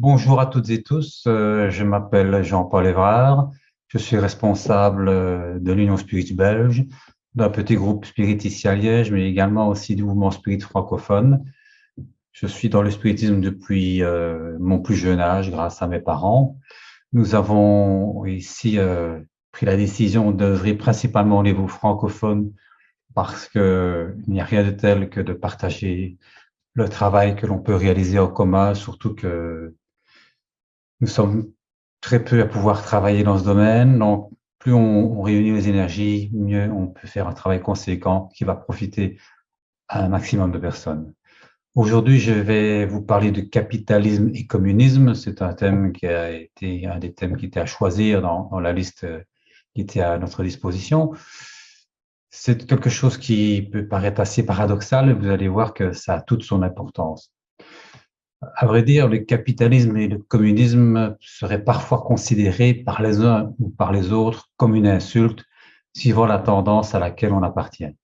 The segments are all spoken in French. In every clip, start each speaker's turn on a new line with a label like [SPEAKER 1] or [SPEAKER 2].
[SPEAKER 1] Bonjour à toutes et tous, je m'appelle Jean-Paul Évrard, je suis responsable de l'Union Spirit belge, d'un petit groupe Spirit ici à Liège, mais également aussi du mouvement Spirit francophone. Je suis dans le spiritisme depuis mon plus jeune âge grâce à mes parents. Nous avons ici pris la décision d'œuvrer principalement au niveau francophone parce qu'il n'y a rien de tel que de partager le travail que l'on peut réaliser en commun, surtout que nous sommes très peu à pouvoir travailler dans ce domaine. Donc, plus on réunit les énergies, mieux on peut faire un travail conséquent qui va profiter à un maximum de personnes. Aujourd'hui, je vais vous parler de capitalisme et communisme. C'est un thème qui a été un des thèmes qui était à choisir dans la liste qui était à notre disposition. C'est quelque chose qui peut paraître assez paradoxal, mais vous allez voir que ça a toute son importance. À vrai dire, le capitalisme et le communisme seraient parfois considérés par les uns ou par les autres comme une insulte, suivant la tendance à laquelle on appartient.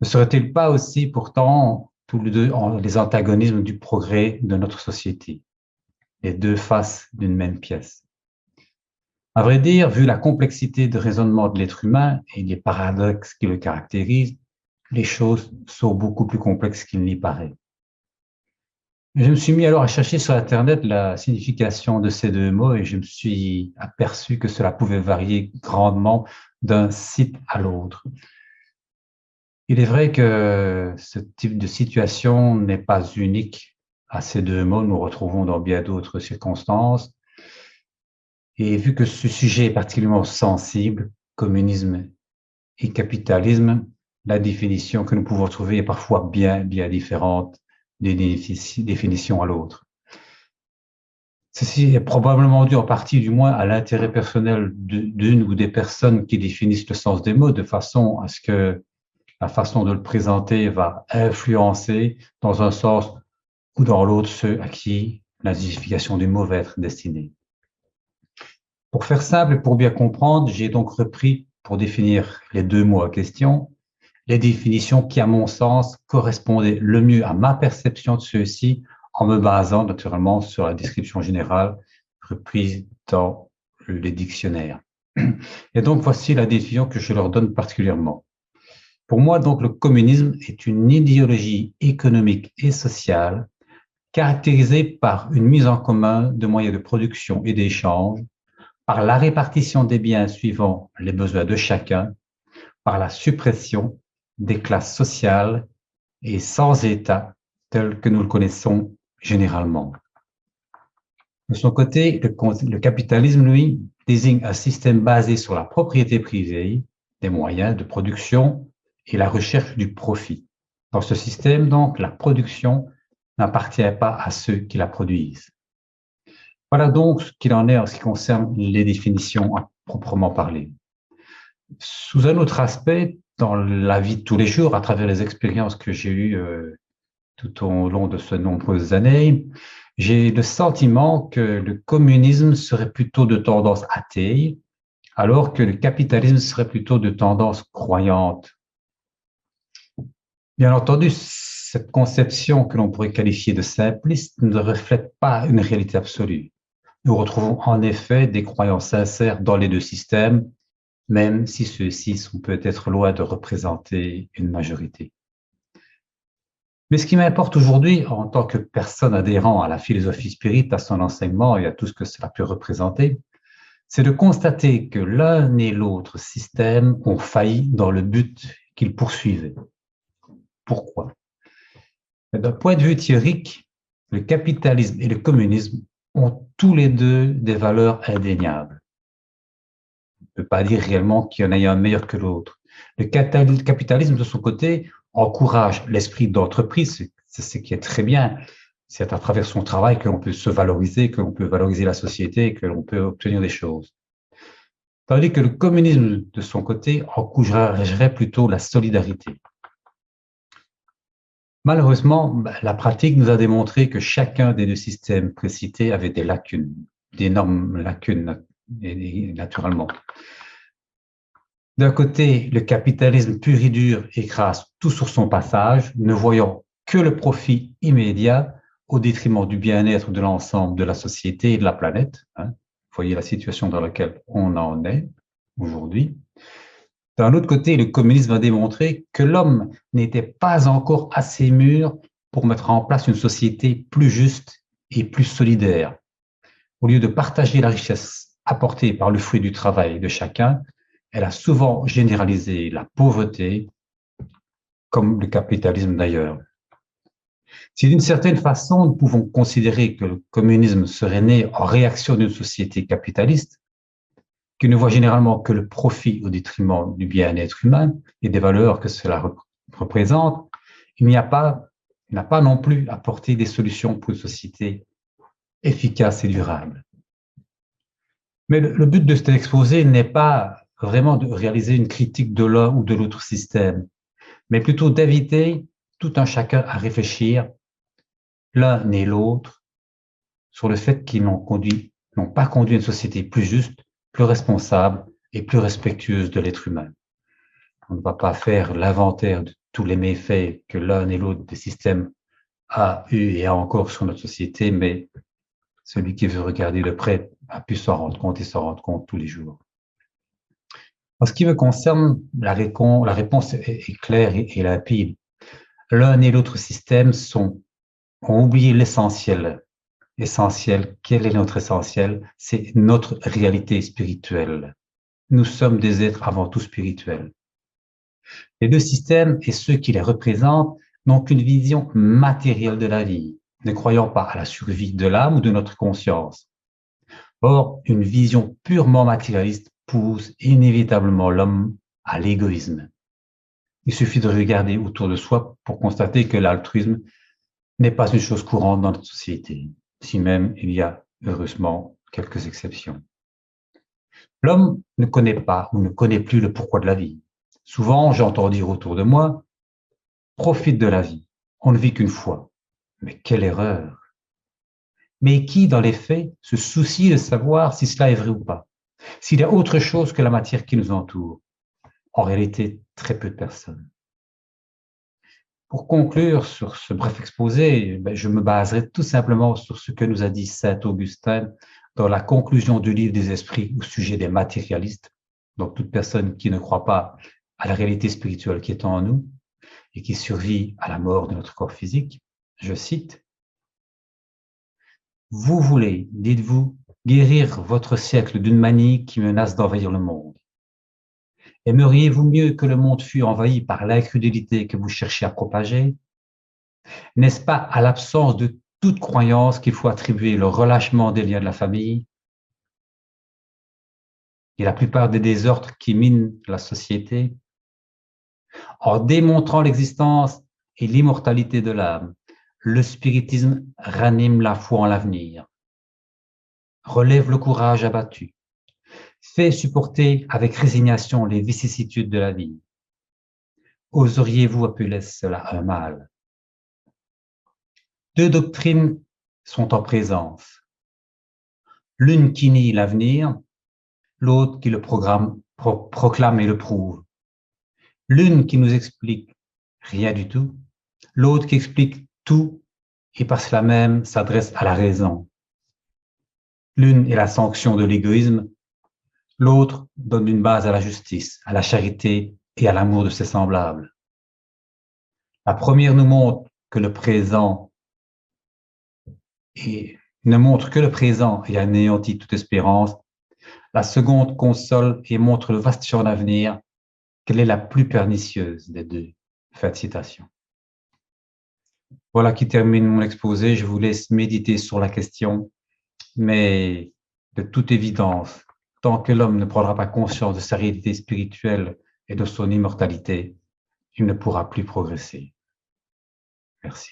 [SPEAKER 1] Ne serait-il pas aussi pourtant tous les deux les antagonismes du progrès de notre société, les deux faces d'une même pièce? À vrai dire, vu la complexité de raisonnement de l'être humain et les paradoxes qui le caractérisent, les choses sont beaucoup plus complexes qu'il n'y paraît. Je me suis mis alors à chercher sur Internet la signification de ces deux mots et je me suis aperçu que cela pouvait varier grandement d'un site à l'autre. Il est vrai que ce type de situation n'est pas unique à ces deux mots, nous retrouvons dans bien d'autres circonstances. Et vu que ce sujet est particulièrement sensible, communisme et capitalisme, la définition que nous pouvons trouver est parfois bien différente d'une définition à l'autre. Ceci est probablement dû en partie, du moins, à l'intérêt personnel d'une ou des personnes qui définissent le sens des mots de façon à ce que la façon de le présenter va influencer dans un sens ou dans l'autre ceux à qui la signification du mot va être destinée. Pour faire simple et pour bien comprendre, j'ai donc repris, pour définir les deux mots en question, les définitions qui, à mon sens, correspondaient le mieux à ma perception de ceux-ci en me basant naturellement sur la description générale reprise dans les dictionnaires. Et donc, voici la définition que je leur donne particulièrement. Pour moi, donc, le communisme est une idéologie économique et sociale caractérisée par une mise en commun de moyens de production et d'échange, par la répartition des biens suivant les besoins de chacun, par la suppression des classes sociales et sans État tel que nous le connaissons généralement. De son côté, le capitalisme, lui, désigne un système basé sur la propriété privée des moyens de production et la recherche du profit. Dans ce système, donc, la production n'appartient pas à ceux qui la produisent. Voilà donc ce qu'il en est en ce qui concerne les définitions à proprement parler. Sous un autre aspect, dans la vie de tous les jours, à travers les expériences que j'ai eues tout au long de ces nombreuses années, j'ai le sentiment que le communisme serait plutôt de tendance athée, alors que le capitalisme serait plutôt de tendance croyante. Bien entendu, cette conception que l'on pourrait qualifier de simpliste ne reflète pas une réalité absolue. Nous retrouvons en effet des croyances sincères dans les deux systèmes, même si ceux-ci sont peut-être loin de représenter une majorité. Mais ce qui m'importe aujourd'hui, en tant que personne adhérant à la philosophie spirit, à son enseignement et à tout ce que cela peut représenter, c'est de constater que l'un et l'autre système ont failli dans le but qu'ils poursuivaient. Pourquoi? D'un point de vue théorique, le capitalisme et le communisme ont tous les deux des valeurs indéniables. On ne peut pas dire réellement qu'il y en ait un meilleur que l'autre. Le capitalisme, de son côté, encourage l'esprit d'entreprise, c'est ce qui est très bien. C'est à travers son travail que l'on peut se valoriser, que l'on peut valoriser la société, que l'on peut obtenir des choses. Tandis que le communisme, de son côté, encouragerait plutôt la solidarité. Malheureusement, la pratique nous a démontré que chacun des deux systèmes précités avait des lacunes, d'énormes lacunes, naturellement. D'un côté, le capitalisme pur et dur écrase tout sur son passage, ne voyant que le profit immédiat au détriment du bien-être de l'ensemble de la société et de la planète. Vous voyez la situation dans laquelle on en est aujourd'hui. D'un autre côté, le communisme a démontré que l'homme n'était pas encore assez mûr pour mettre en place une société plus juste et plus solidaire. Au lieu de partager la richesse apportée par le fruit du travail de chacun, elle a souvent généralisé la pauvreté, comme le capitalisme d'ailleurs. Si d'une certaine façon, nous pouvons considérer que le communisme serait né en réaction d'une société capitaliste, qui ne voit généralement que le profit au détriment du bien-être humain et des valeurs que cela représente, il n'a pas non plus apporté des solutions pour une société efficace et durable. Mais le but de cet exposé n'est pas vraiment de réaliser une critique de l'un ou de l'autre système, mais plutôt d'inviter tout un chacun à réfléchir, l'un et l'autre, sur le fait qu'ils n'ont pas conduit une société plus juste, plus responsable et plus respectueuse de l'être humain. On ne va pas faire l'inventaire de tous les méfaits que l'un et l'autre des systèmes a eu et a encore sur notre société, mais celui qui veut regarder de près a pu s'en rendre compte et s'en rendre compte tous les jours. En ce qui me concerne, la réponse est claire et limpide. L'un et l'autre système ont oublié l'essentiel. Essentiel, quel est notre essentiel? C'est notre réalité spirituelle. Nous sommes des êtres avant tout spirituels. Les deux systèmes et ceux qui les représentent n'ont qu'une vision matérielle de la vie, ne croyant pas à la survie de l'âme ou de notre conscience. Or, une vision purement matérialiste pousse inévitablement l'homme à l'égoïsme. Il suffit de regarder autour de soi pour constater que l'altruisme n'est pas une chose courante dans notre société, si même il y a heureusement quelques exceptions. L'homme ne connaît pas ou ne connaît plus le pourquoi de la vie. Souvent, j'entends dire autour de moi, profite de la vie, on ne vit qu'une fois. Mais quelle erreur! Mais qui, dans les faits, se soucie de savoir si cela est vrai ou pas? S'il y a autre chose que la matière qui nous entoure? En réalité, très peu de personnes. Pour conclure sur ce bref exposé, je me baserai tout simplement sur ce que nous a dit saint Augustin dans la conclusion du livre des esprits au sujet des matérialistes, donc toute personne qui ne croit pas à la réalité spirituelle qui est en nous et qui survit à la mort de notre corps physique. Je cite, « Vous voulez, dites-vous, guérir votre siècle d'une manie qui menace d'envahir le monde. Aimeriez-vous mieux que le monde fût envahi par l'incrédulité que vous cherchez à propager? N'est-ce pas à l'absence de toute croyance qu'il faut attribuer le relâchement des liens de la famille et la plupart des désordres qui minent la société? En démontrant l'existence et l'immortalité de l'âme, le spiritisme ranime la foi en l'avenir, relève le courage abattu, fait supporter avec résignation les vicissitudes de la vie. Oseriez-vous appeler cela un mal? Deux doctrines sont en présence. L'une qui nie l'avenir, l'autre qui le proclame et le prouve. L'une qui nous explique rien du tout, l'autre qui explique tout et par cela même s'adresse à la raison. L'une est la sanction de l'égoïsme, l'autre donne une base à la justice, à la charité et à l'amour de ses semblables. La première nous montre que le présent ne montre que le présent et anéantit toute espérance. La seconde console et montre le vaste champ d'avenir. Quelle est la plus pernicieuse des deux? Fin de citation. Voilà qui termine mon exposé. Je vous laisse méditer sur la question, mais de toute évidence, tant que l'homme ne prendra pas conscience de sa réalité spirituelle et de son immortalité, il ne pourra plus progresser. Merci.